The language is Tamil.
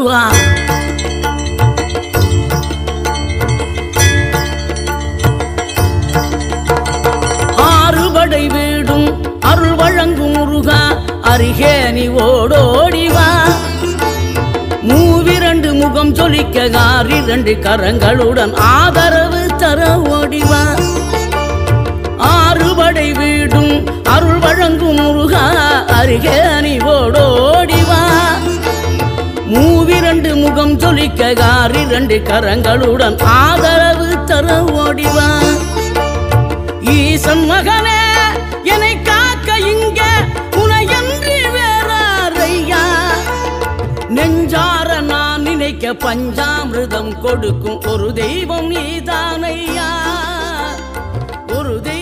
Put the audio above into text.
முருகா ஆறுபடை வீடும் அருள் வழங்கும் முருகா அருகே நீ ஓடோடிவா மூவிரண்டு முகம் சொலிக்க ஆறிரண்டு கரங்களுடன் ஆதரவு தர ஓடிவா ஆறுபடை வீடும் அருள் வழங்கும் முருகா அருகே நீ ஓடோடிவா மூவிரண்டு முகம் சொலிக்க ஆறிரண்டு கரங்களுடன் ஆதரவு தர ஓடிவா ஈசன் மகனே என்னை காக்க இங்க உனையன்றி வேறாரையா நெஞ்சார நான் நினைக்க பஞ்சாமிர்தம் கொடுக்கும் ஒரு தெய்வம் நீதானையா ஒரு தெய்வம்